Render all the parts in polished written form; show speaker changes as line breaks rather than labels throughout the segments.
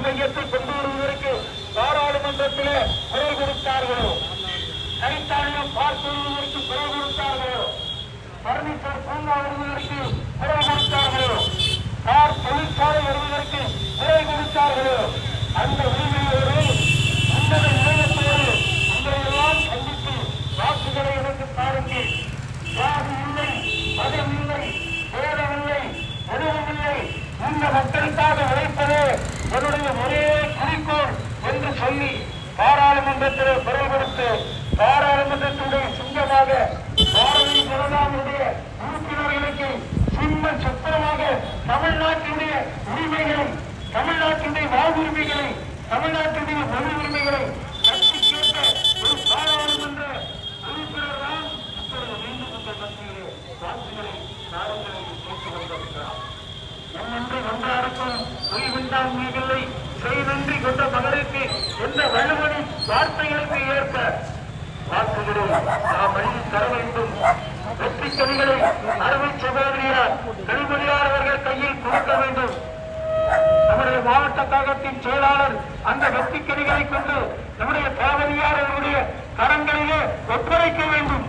மையத்தை கொண்டு வருவதற்கு பாராளுமன்றத்திலே குரல் கொடுத்தார்களோ, கைத்தாளியம் பார்த்துவதற்கு குரல் கொடுத்தார்களோ, பர்னிச்சர் பூங்கா வருவதற்கு குரல் கொடுத்தார்களோ, கார் தொழிற்சாலை வருவதற்கு குரல் கொடுத்தார்களோ, அந்த உரிமையோடு உன்னத நிலையத்தோடு உங்களையெல்லாம் சந்தித்து வாக்குகளை எனக்கு பாருங்கள். ஜாதி இல்லை, மதம் இல்லை, பேதமில்லை, உணவமில்லை, இந்த மக்களுக்காக உழைப்பதே என்னுடைய ஒரே குறிக்கோள் என்று சொல்லி பாராளுமன்றத்தில் குரல் கொடுத்து பாராளுமன்றத்துடைய சிங்கமாக பாரதிய ஜனதாவுடைய உறுப்பினர்களுக்கு சிம்ம சத்திரமாக தமிழ்நாட்டினுடைய உரிமைகளை, தமிழ்நாட்டினுடைய வாழ்வுரிமைகளை, தமிழ்நாட்டினுடைய மொழி உரிமைகளை கட்டி கேட்ட ஒரு பாராளுமன்ற உறுப்பினர் தான் இப்பொழுது மீண்டும் இந்த மத்தியிலே வாக்குகளை நாடுகளை கேட்டு வந்திருக்கிறார். என்னென்று ஒன்றாருக்கும் உயிர்விண்டாம் உயிரில்லை செய்தன்றி கொண்ட மகனுக்கு எந்த வலுவனி வார்த்தைகளுக்கு ஏற்ப வாக்குகளை நாம் அள்ளி தர வேண்டும். வெற்றி கனிகளை அறுவை சகோதரியார் கனிமொழியார் அவர்கள் கையில் கொடுக்க வேண்டும். நம்முடைய மாவட்ட கழகத்தின் செயலாளர் அந்த வெற்றி கனிகளை கொண்டு நம்முடைய காவலியார் அவருடைய கரங்களிலே ஒப்படைக்க வேண்டும்.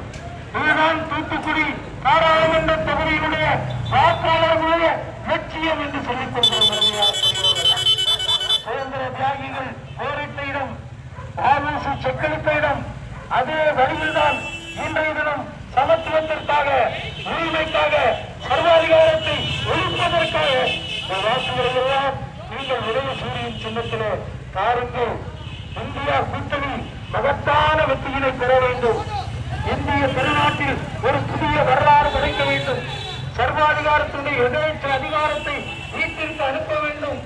இதுதான் தூத்துக்குடி பாராளுமன்ற தொகுதியினுடைய வாக்காளர்களுடைய லட்சியம் என்று சொல்லிக் கொண்டிருக்கிறார். சுதந்திர தியாகிகள் போரிட்ட இடம், ஆலோசி செக்களித்த இடம், அதே வழியில்தான் இன்றைய தினம் சமத்துவத்திற்காக, உரிமைக்காக, சர்வாதிகாரத்தை ஒழிப்பதற்காக வாக்குகளை எல்லாம் நீங்கள் உதவி சூரியன் சின்னத்திலே பாருங்கள். இந்தியா கூட்டணி மகத்தான வெற்றியினை பெற வேண்டும். இந்திய திருநாட்டில் ஒரு புதிய வரலாறு படைக்க வேண்டும். சர்வாதிகாரத்துடைய எதிர்த்து அதிகாரத்தை வீட்டிற்கு அனுப்ப வேண்டும்.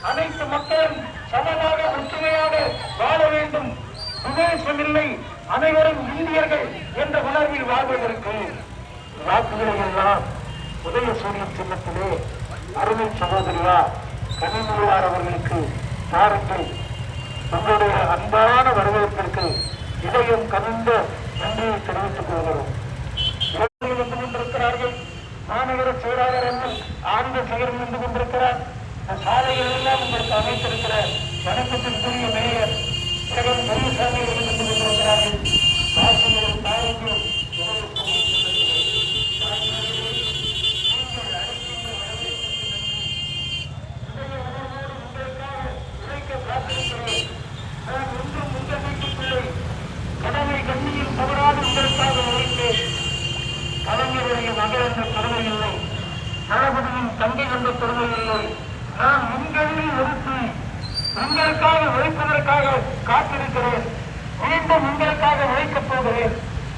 அனைத்து மக்களும் சமமாக ஒற்றுமையாக வாழ வேண்டும். விவேசமில்லை, அனைவரும் இந்தியர்கள் என்ற உணர்வில் வாழ்வதற்கு வாக்குகளை எல்லாம் உதயசூரியன் சின்னத்திலே அருமை சகோதரியா கனிமொழியார் அவர்களுக்கு பாருங்கள். உங்களுடைய அன்பான வரவேற்பிற்கு இதயம் கனிந்த நன்றியை தெரிவித்துக் கொள்கிறோம். வந்து கொண்டிருக்கிறார்கள். மாநகர செயலாளர் ஆழ்ந்த செயல் நின்று கொண்டிருக்கிறார். சாலைகள் எல்லாம் உங்களுக்கு அமைத்திருக்கிற வணக்கத்திற்குரிய மேயர் ஜெகன் பெரியசாமி நின்று கொண்டிருக்கிறார்கள். வாசல்கள் பாருங்கள். கடமை கண்ணியில் தவறாது உங்களுக்காக உழைத்தேன். கலைஞருடைய மகள் என்ற பெருமை இல்லை, தளபதியின் தங்கை என்ற பெருமை இல்லை. நான் உங்களில் நிறுத்தி உங்களுக்காக உழைப்பதற்காக காத்திருக்கிறேன். மீண்டும் உங்களுக்காக உழைக்கப் போகிறேன்.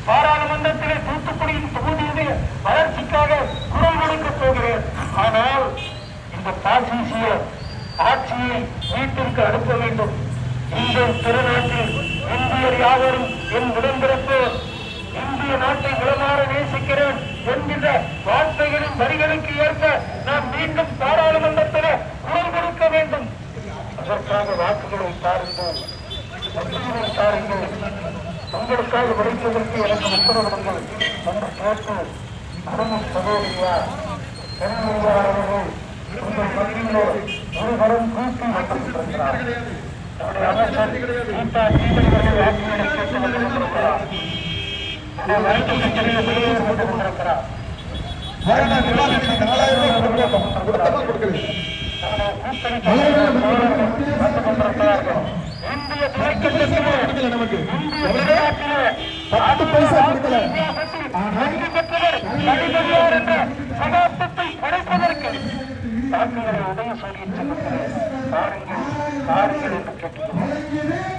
பாராளுமன்றத்திலே தூத்துக்குடியின் தொகுதியுடைய வளர்ச்சிக்காக குரல் கொடுக்கப் போகிறேன். ஆனால் இந்த பாசிசிய ஆட்சியை வீட்டிற்கு அனுப்ப வேண்டும். இந்த திருநாட்டில் இந்தியர் யாவரும் என் உடன்பிறப்பு, இந்திய நாட்டை உளமாற நேசிக்கிறேன் என்கின்ற வார்த்தைகளின் வரிகளுக்கு ஏற்ப நாம் மீண்டும் பாராளுமன்றத்தில் குரல் கொடுக்க வேண்டும். அதற்காக வாக்குகளை தாருங்கள், வெற்றியை தாருங்கள். உங்களுக்காக உழைப்பதற்கு எனக்கு உத்தரவிடுங்கள் என்று கேட்டு அருமை சகோதரியார் கனிமொழியார் அவர்கள் உங்கள் மத்தியிலே ஒருவரும் கூட்டி வைத்திருக்கிறார். அமைச்சர் கீதா தீபதிகளை வாக்குகளை கேட்டு வந்திருக்கிறார். சகாப்தத்தை படைப்பதற்கு வாக்குகளை உதய சூரியன் செல்லுங்கள். பாருங்கள் பாருங்கள் என்று கேட்டுக்கொள்கிறேன்.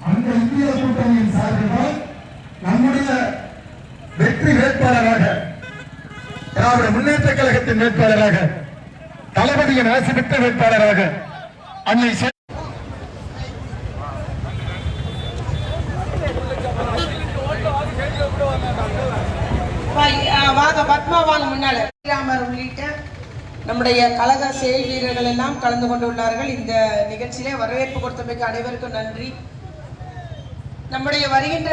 அந்த இந்திய கூட்டணியின் சார்பில் நம்முடைய வெற்றி வேட்பாளராக, திராவிட முன்னேற்ற கழகத்தின் வேட்பாளராக, தளபதியின் ஆசி பெற்ற வேட்பாளராக அன்னை
வாங்க பத்மா வாங்க முன்னால ராமர் உள்ளிட்ட நம்முடைய கழக செயல் வீரர்கள் எல்லாம் கலந்து கொண்டுள்ளார்கள். இந்த நிகழ்ச்சியிலே வரவேற்பு கொடுத்தமைக்கு அனைவருக்கும் நன்றி. நம்முடைய வருகின்ற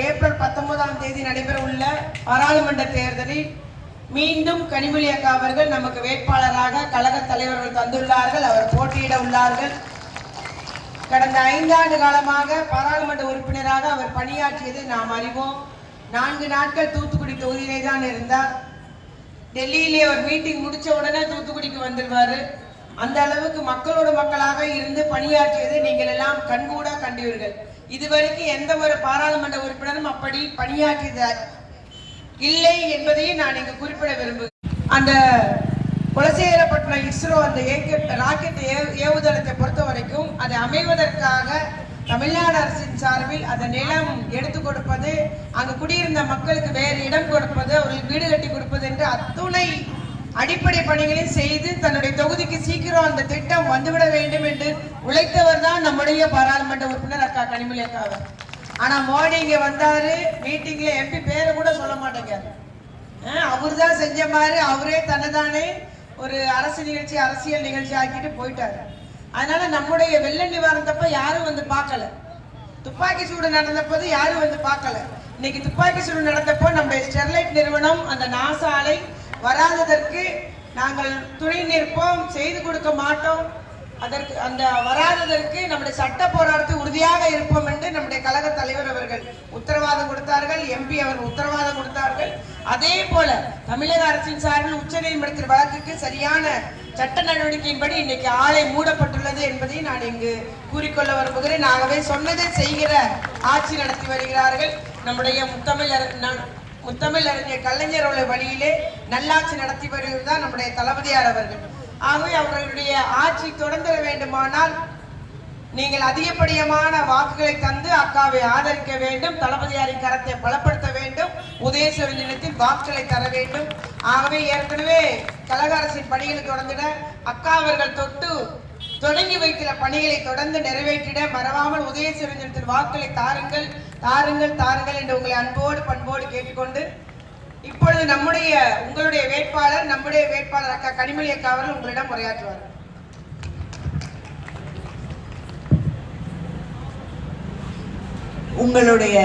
ஏப்ரல் 19ஆம் தேதி நடைபெற உள்ள பாராளுமன்ற தேர்தலில் மீண்டும் கனிமொழி அக்கா அவர்கள் நமக்கு வேட்பாளராக கழக தலைவர்கள் தந்துள்ளார்கள். அவர் போட்டியிட உள்ளார்கள். கடந்த 5 ஆண்டு காலமாக பாராளுமன்ற உறுப்பினராக அவர் பணியாற்றியது நாம் அறிவோம். 4 நாட்கள் தூத்துக்குடி தொகுதியிலே தான் இருந்தார். டெல்லியிலே ஒரு மீட்டிங் முடிச்ச உடனே தூத்துக்குடிக்கு வந்துடுவாரு. அந்த அளவுக்கு மக்களோட மக்களாக இருந்து பணியாற்றியது நீங்கள் எல்லாம் கண்கூட கண்டீர்கள். இதுவரைக்கும் எந்த ஒரு பாராளுமன்ற உறுப்பினரும் அப்படி பணியாற்றியது இல்லை என்பதையும் நான் இங்கு குறிப்பிட விரும்புகிறேன். அந்த குலசேகரப்பட்டினம் இஸ்ரோ அந்த ராக்கெட் ஏவுதளத்தை பொறுத்த வரைக்கும் அதை அமைவதற்காக தமிழ்நாடு அரசின் சார்பில் அந்த நிலம் எடுத்து கொடுப்பது, அங்கு குடியிருந்த மக்களுக்கு வேறு இடம் கொடுப்பது, அவர்களுக்கு வீடு கட்டி கொடுப்பது என்று அத்துணை அடிப்படை பணிகளை செய்து தன்னுடைய தொகுதிக்கு சீக்கிரம் அந்த திட்டம் வந்துவிட வேண்டும் என்று உழைத்தவர் தான் நம்முடைய பாராளுமன்ற உறுப்பினர் அக்கா கனிமொழி அக்கா. ஆனா மோடி இங்க வந்தாரு, மீட்டிங்ல எம்பி பேரை கூட சொல்ல மாட்டேங்காரு. அவரு தான் செஞ்ச மாதிரி அவரே தன்னைதானே ஒரு அரசியல் நிகழ்ச்சி ஆக்கிட்டு போயிட்டாரு. அதனால நம்முடைய வெள்ள நிவாரணத்தப்ப யாரும் வந்து பார்க்கல. துப்பாக்கி சூடு நடந்தபோது யாரும் வந்து பார்க்கல. இன்னைக்கு துப்பாக்கி சூடு நடந்தப்போ நம்முடைய ஸ்டெர்லைட் நிறுவனம் அந்த நாசாலை வராததற்கு நாங்கள் துணை நிற்போம், செய்து கொடுக்க மாட்டோம். அதற்கு அந்த வராததற்கு நம்முடைய சட்ட போராட்டத்தை உறுதியாக இருப்போம் என்று நம்முடைய கழக தலைவர் அவர்கள் உத்தரவாதம் கொடுத்தார்கள். எம்பி அவர்கள் உத்தரவாதம் கொடுத்தார்கள். அதே போல தமிழக அரசின் சார்பில் உச்சநீதிமன்றத்தில் வழக்குக்கு சரியான சட்ட நடவடிக்கையின்படி இன்னைக்கு ஆலை மூடப்பட்டுள்ளது என்பதை நான் இங்கு கூறிக்கொள்ள விரும்புகிறேன். ஆகவே சொன்னதை செய்கிற ஆட்சி நடத்தி வருகிறார்கள். நம்முடைய முத்தமிழறிஞர் கலைஞருடைய வழியிலே நல்லாட்சி நடத்தி வருவதுதான் நம்முடைய தளபதியார் அவர்கள். ஆகவே அவர்களுடைய ஆட்சி தொடர்ந்து வேண்டுமானால் நீங்கள் அதிகப்படியான வாக்குகளை தந்து அக்காவை ஆதரிக்க வேண்டும். தளபதியாரின் கரத்தை பலப்படுத்த வேண்டும். உதயசூரியன் தினத்தில் வாக்குகளை தர வேண்டும். ஆகவே ஏற்கனவே கழக அரசின் பணிகளை தொடர்ந்திட அக்கா அவர்கள் தொடங்கி வைக்கிற பணிகளை தொடர்ந்து நிறைவேற்றிட மறவாமல் உதயசூரியன் தினத்தில் வாக்குகளை தாருங்கள் தாருங்கள் தாருங்கள் என்று உங்களை அன்போடு பண்போடு கேட்டுக்கொண்டு இப்பொழுது உங்களுடைய வேட்பாளர் அக்கா கனிமொழி அக்கா அவர்கள் உங்களிடம் உரையாற்றுவார்கள்.
உங்களுடைய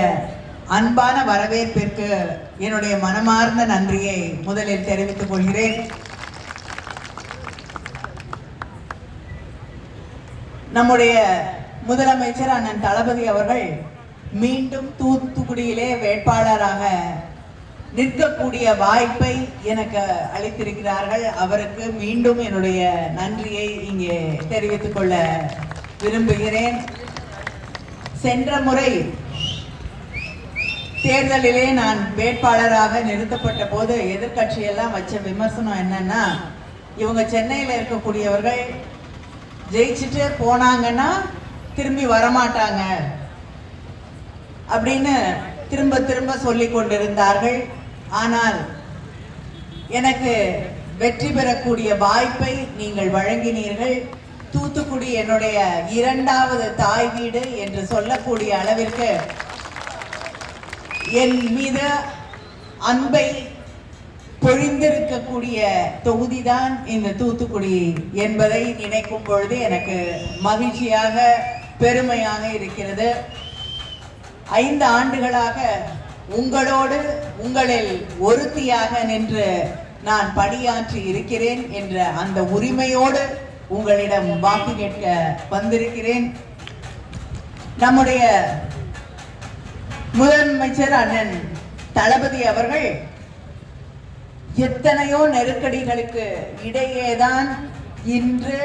அன்பான வரவேற்பிற்கு என்னுடைய மனமார்ந்த நன்றியை முதலில் தெரிவித்துக் கொள்கிறேன். நம்முடைய முதலமைச்சர் அண்ணன் தளபதி அவர்கள் மீண்டும் தூத்துக்குடியிலே வேட்பாளராக நிற்கக்கூடிய வாய்ப்பை எனக்கு அளித்திருக்கிறார்கள். அவருக்கு மீண்டும் என்னுடைய நன்றியை இங்கே தெரிவித்துக் கொள்ள விரும்புகிறேன். சென்ற முறை தேர்தலிலே நான் வேட்பாளராக நிறுத்தப்பட்ட போது எதிர்கட்சியெல்லாம் வச்ச விமர்சனம் என்னன்னா, இவங்க சென்னையில் இருக்கக்கூடியவர்கள் ஜெயிச்சுட்டு போனாங்கன்னா திரும்பி வரமாட்டாங்க அப்படின்னு திரும்ப திரும்ப சொல்லிக் கொண்டிருந்தார்கள். ஆனால் எனக்கு வெற்றி பெறக்கூடிய வாய்ப்பை நீங்கள் வழங்கினீர்கள். தூத்துக்குடி என்னுடைய 2வது தாய் வீடு என்று சொல்லக்கூடிய அளவிற்கு என் மீது அன்பை பொழிந்திருக்கக்கூடிய தொகுதிதான் இந்த தூத்துக்குடி என்பதை நினைக்கும் பொழுது எனக்கு மகிழ்ச்சியாக பெருமையாக இருக்கிறது. 5 ஆண்டுகளாக உங்களில் ஒருத்தியாக நின்று நான் பணியாற்றி இருக்கிறேன் என்ற அந்த உரிமையோடு உங்களிடம் வாக்கு கேட்க வந்திருக்கிறேன். நம்முடைய முதலமைச்சர் அண்ணன் தளபதி அவர்கள் எத்தனையோ நெருக்கடிகளுக்கு இடையேதான் இன்று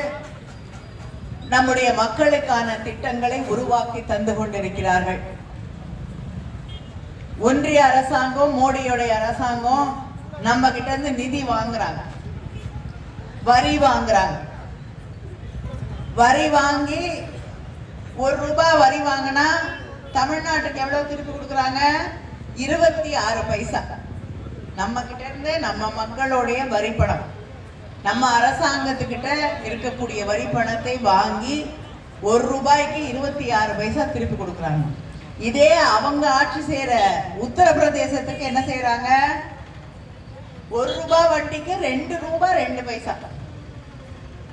நம்முடைய மக்களுக்கான திட்டங்களை உருவாக்கி தந்து கொண்டிருக்கிறார்கள். ஒன்றிய அரசாங்கம், மோடியோடைய அரசாங்கம் நம்ம கிட்ட இருந்து நிதி வாங்குறாங்க, வரி வாங்குறாங்க. வரி வாங்கி ₹1 வரி வாங்கினா தமிழ்நாட்டுக்கு எவ்வளவு திருப்பி கொடுக்குறாங்க? 26 பைசா. நம்ம கிட்ட இருந்து நம்ம மக்களுடைய வரி பணம், நம்ம அரசாங்கத்துக்கிட்ட இருக்கக்கூடிய வரி பணத்தை வாங்கி ₹1க்கு 26 பைசா திருப்பி கொடுக்குறாங்க. இதே அவங்க ஆட்சி செய்யற உத்தரப்பிரதேசத்துக்கு என்ன செய்யறாங்க? ₹1 வட்டிக்கு ₹2 பைசா,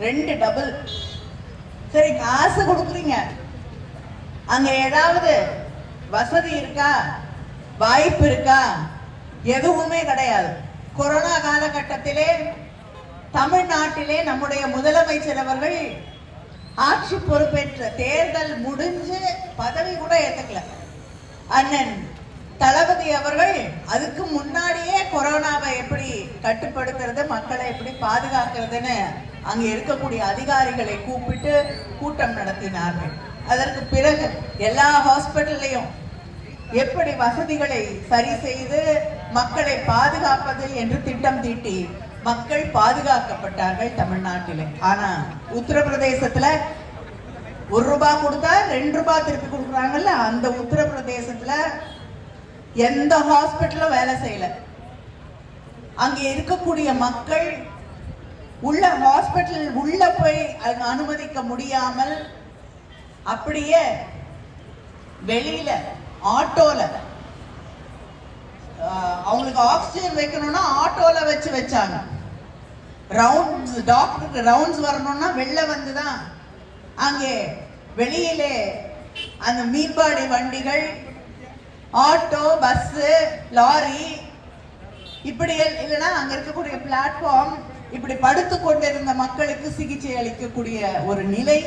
2 டபுள். சரி, காசு கொடுக்குறீங்க, அங்க ஏதாவது வசதி இருக்கா, வாய்ப்பு இருக்கா? எதுவுமே கிடையாது. கொரோனா காலகட்டத்திலே தமிழ்நாட்டிலே நம்முடைய முதலமைச்சர் அவர்கள் ஆட்சி பொறுப்பேற்ற தேர்தல் முடிஞ்சு பதவி கூட ஏத்துக்கல. அண்ணன் தளபதி அவர்கள் அதுக்கு முன்னாடியே கொரோனாவை எப்படி கட்டுப்படுத்துறது, மக்களை எப்படி பாதுகாக்கிறதுன்னு அங்க இருக்கக்கூடிய அதிகாரிகளை கூப்பிட்டு கூட்டம் நடத்தினார்கள். அதற்கு பிறகு எல்லா ஹாஸ்பிட்டல்லையும் எப்படி வசதிகளை சரி செய்து மக்களை பாதுகாப்பது என்று திட்டம் தீட்டி மக்கள் பாதுகாக்கப்பட்டார்கள் தமிழ்நாட்டிலே. ஆனா உத்தரப்பிரதேசத்துல ₹1 கொடுத்தா ₹2 திருப்பி கொடுக்குறாங்கல்ல, அந்த உத்தரப்பிரதேசத்துல எந்த ஹாஸ்பிட்டலும் வேலை செய்யல. அங்க இருக்கக்கூடிய மக்கள் உள்ள ஹாஸ்பிட்டல் உள்ள போய் அங்க அனுமதிக்க முடியாமல் அப்படியே வெளியில ஆட்டோல அவங்களுக்கு ஆக்சிஜன் வைக்கணும்னா ஆட்டோல வச்சாங்க. டாக்டருக்கு ரவுண்ட்ஸ் வரணும்னா வெளில வந்துதான் அங்கே வெளியிலே அந்த மீன்பாடி வண்டிகள், ஆட்டோ, பஸ், லாரி இப்படி இல்லைன்னா அங்க இருக்கக்கூடிய பிளாட்ஃபார்ம் இப்படி படுத்து கொண்டிருந்த மக்களுக்கு சிகிச்சை அளிக்கக்கூடிய ஒரு நிலை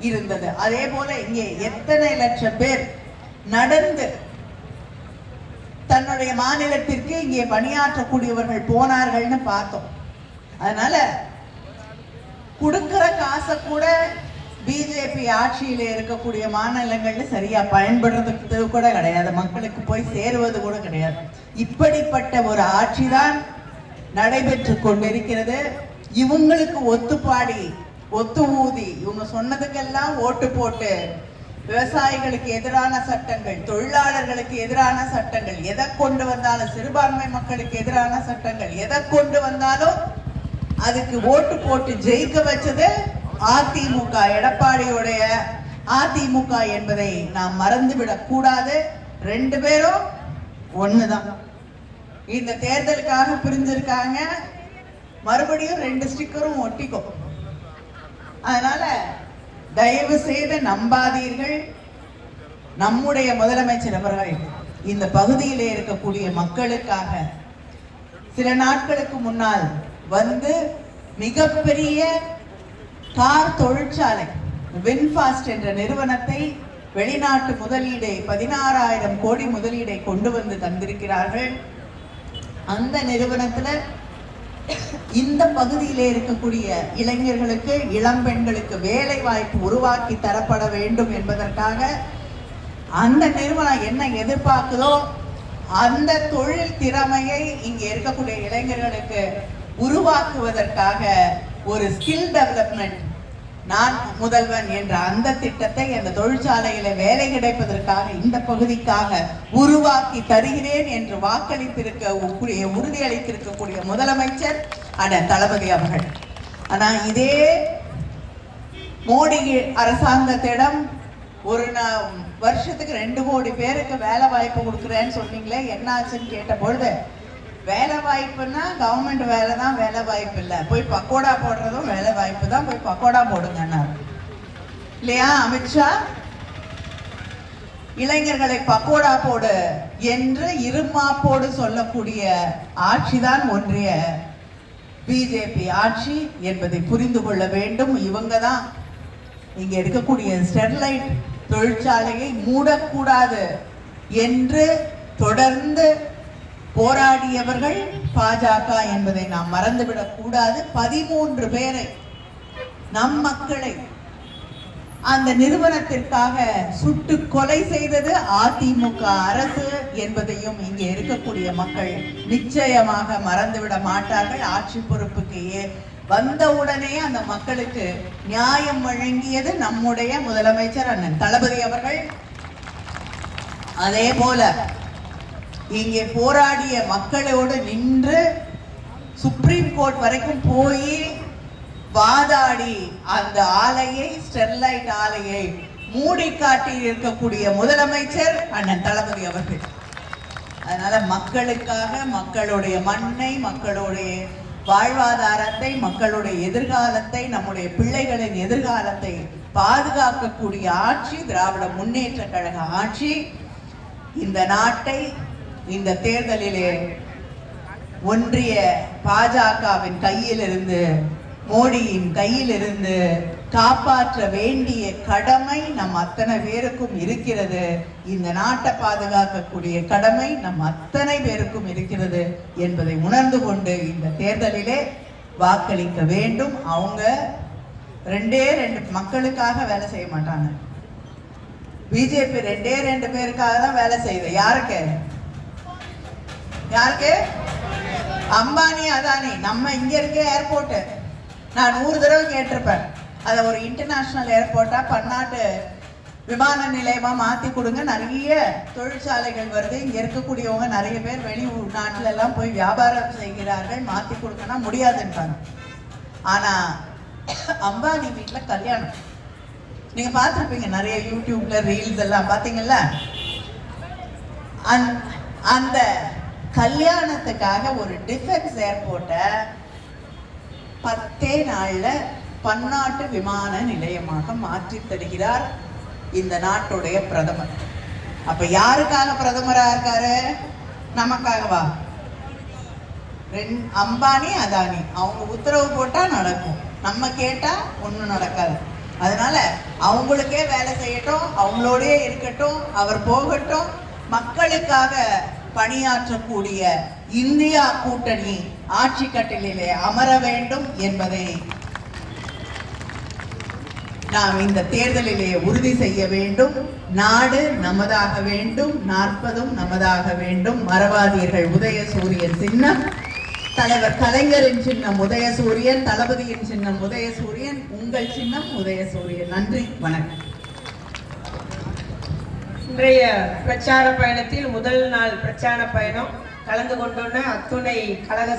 இருந்தது. அதே போல இங்கே எத்தனை லட்சம் பேர் நடந்து தன்னுடைய மாநிலத்திற்கு இங்கே பணியாற்றக்கூடியவர்கள் போனார்கள்னு பார்த்தோம். அதனால கொடுக்கிற காசை கூட பிஜேபி ஆட்சியில இருக்கக்கூடிய மாநிலங்கள்ல சரியா பயன்படுறது கூட கிடையாது, மக்களுக்கு போய் சேருவது கூட கிடையாது. இப்படிப்பட்ட ஒரு ஆட்சி தான் நடைபெற்று கொண்டிருக்கிறது. இவங்களுக்கு ஒத்துப்பாடி ஒத்து ஊதி இவங்க சொன்னதுக்கெல்லாம் ஓட்டு போட்டு விவசாயிகளுக்கு எதிரான சட்டங்கள், தொழிலாளர்களுக்கு எதிரான சட்டங்கள், எதை கொண்டு வந்தாலும் சிறுபான்மை மக்களுக்கு எதிரான சட்டங்கள் எதை கொண்டு வந்தாலும் அதுக்கு ஓட்டு போட்டு ஜெயிக்க வச்சது அதிமுக, எடப்பாடியுடைய அதிமுக என்பதை நாம் மறந்துவிடக் கூடாது. 2 பேரும் ஒண்ணுதான். இந்த தேர்தலுக்காக பிரிஞ்சிருக்காங்க, மறுபடியும் 2 ஸ்டிக்கரும் ஒட்டிக்கும். அதனால தயவு செய்து நம்பாதீர்கள். நம்முடைய முதலமைச்சர் அவர்கள் இந்த பகுதியிலே இருக்கக்கூடிய மக்களுக்காக சில நாட்களுக்கு முன்னால் வந்து மிகப்பெரிய கார் தொழிற்சாலை வின்ஃபாஸ்ட் என்ற நிறுவனத்தை வெளிநாட்டு முதலீடை 16,000 கோடி முதலீடை கொண்டு வந்து தந்திருக்கிறார்கள். அந்த நிறுவனத்துல இந்த பகுதியிலே இருக்கக்கூடிய இளைஞர்களுக்கு, இளம் பெண்களுக்கு வேலை வாய்ப்பு உருவாக்கி தரப்பட வேண்டும் என்பதற்காக அந்த நிறுவனம் என்ன எதிர்பார்க்குதோ அந்த தொழில் திறமையை இங்கே இருக்கக்கூடிய இளைஞர்களுக்கு உருவாக்குவதற்காக ஒரு ஸ்கில் டெவலப்மெண்ட் நான் முதல்வன் என்ற அந்த திட்டத்தை அந்த தொழிற்சாலையில வேலை கிடைப்பதற்காக இந்த பகுதிக்காக உருவாக்கி தருகிறேன் என்று வாக்களித்திருக்கக்கூடிய உறுதியளித்திருக்கக்கூடிய முதலமைச்சர் அண்ணன் தளபதி அவர்கள். ஆனா இதே மோடி அரசாங்கத்திடம் ஒரு வருஷத்துக்கு 2 கோடி பேருக்கு வேலை வாய்ப்பு கொடுக்குறேன்னு சொன்னீங்களே, என்ன ஆச்சுன்னு கேட்ட பொழுது வேலை வாய்ப்புன்னா கவர்மெண்ட் வேலை தான் வேலை வாய்ப்பு இல்லை, போய் பக்கோடா போடுறதும் வேலை வாய்ப்பு தான், போய் பக்கோடா போடுங்கன்னா இல்லையா அமித்ஷா? இளைஞர்களை பக்கோடா போடு என்று இருமாப்போடு சொல்லக்கூடிய ஆட்சிதான் ஒன்றிய பிஜேபி ஆட்சி என்பதை புரிந்து கொள்ள வேண்டும். இவங்க தான் இங்க இருக்கக்கூடிய ஸ்டெர்லைட் தொழிற்சாலையை மூடக்கூடாது என்று தொடர்ந்து போராடியவர்கள் பாஜக என்பதை நாம் மறந்துவிடக் கூடாது. 13 பேரை, நம் மக்களை அந்த நிறுவனத்திற்காக சுட்டு கொலை செய்தது அதிமுக அரசு என்பதையும் இங்கே இருக்கக்கூடிய மக்கள் நிச்சயமாக மறந்துவிட மாட்டார்கள். ஆட்சி பொறுப்புக்கு வந்தவுடனே அந்த மக்களுக்கு நியாயம் வழங்கியது நம்முடைய முதலமைச்சர் அண்ணன் தளபதி அவர்கள். அதே போல இங்கே போராடிய மக்களோடு நின்று சுப்ரீம் கோர்ட் வரைக்கும் போய் வாதாடி அந்த ஆலையை, ஸ்டெர்லைட் ஆலையை மூடி காட்டி இருக்கக்கூடிய முதலமைச்சர் அண்ணன் தளபதி அவர்கள். அதனால மக்களுக்காக, மக்களுடைய மண்ணை, மக்களுடைய வாழ்வாதாரத்தை, மக்களுடைய எதிர்காலத்தை, நம்முடைய பிள்ளைகளின் எதிர்காலத்தை பாதுகாக்கக்கூடிய ஆட்சி திராவிட முன்னேற்ற கழக ஆட்சி. இந்த நாட்டை இந்த தேர்தலிலே ஒன்றிய பாஜகவின் கையிலிருந்து, மோடியின் கையிலிருந்து காப்பாற்ற வேண்டிய கடமை நம் அத்தனை பேருக்கும் இருக்கிறது. இந்த நாட்டை பாதுகாக்கக்கூடிய கடமை நம் அத்தனை பேருக்கும் இருக்கிறது என்பதை உணர்ந்து கொண்டு இந்த தேர்தலிலே வாக்களிக்க வேண்டும். அவங்க ரெண்டே மக்களுக்காக வேலை செய்ய மாட்டாங்க. பிஜேபி ரெண்டு பேருக்காக தான் வேலை செய்யுது. யாருக்கு? அம்பானி, அதானி. நம்ம இங்க இருக்க ஏர்போர்ட் நான் 100 தடவை கேட்டிருப்பேன், அதை ஒரு இன்டர்நேஷனல் ஏர்போர்ட்டா பன்னாட்டு விமான நிலையமா மாத்தி கொடுங்க. நிறைய தொழிற்சாலைகள் வருது, இங்க இருக்கக்கூடியவங்க நிறைய பேர் வெளியூர் நாட்டுல எல்லாம் போய் வியாபாரம் செய்கிறார்கள், மாத்தி கொடுக்கனா முடியாதுன்றாங்க. ஆனா அம்பானி வீட்டுல கல்யாணம் நீங்க பார்த்திருப்பீங்க, நிறைய யூடியூப்ல ரீல்ஸ் எல்லாம் பாத்தீங்கல்ல. அந்த கல்யாணத்துக்காக ஒரு டிஃபென்ஸ் ஏர்போர்ட்டை 10 நாள்ல பன்னாட்டு விமான நிலையமாக மாற்றி தருகிறார் இந்த நாட்டுடைய பிரதமர். அப்ப யாருக்காக பிரதமரா இருக்காரு? நமக்காகவா? அம்பானி, அதானி அவங்க உத்தரவு போட்டா நடக்கும், நம்ம கேட்டா ஒண்ணும் நடக்காது. அதனால அவங்களுக்கே வேலை செய்யட்டும், அவங்களோடயே இருக்கட்டும், அவர் போகட்டும். மக்களுக்காக பணியாற்றக்கூடிய இந்தியா கூட்டணி ஆட்சி கட்டிலே அமர வேண்டும் என்பதை நாம் இந்த தேர்தலிலே உறுதி செய்ய வேண்டும். நாடு நமதாக வேண்டும், 40ம் நமதாக வேண்டும். மறவாதீர்கள், உதயசூரியன் சின்னம், தலைவர் கலைஞரின் சின்னம் உதயசூரியன், தளபதியின் சின்னம் உதயசூரியன், உங்கள் சின்னம் உதயசூரியன். நன்றி, வணக்கம்.
இன்றைய பிரச்சார பயணத்தில் முதல் நாள் பிரச்சார பயணம் கலந்து கொண்டுள்ள அத்துணை கழக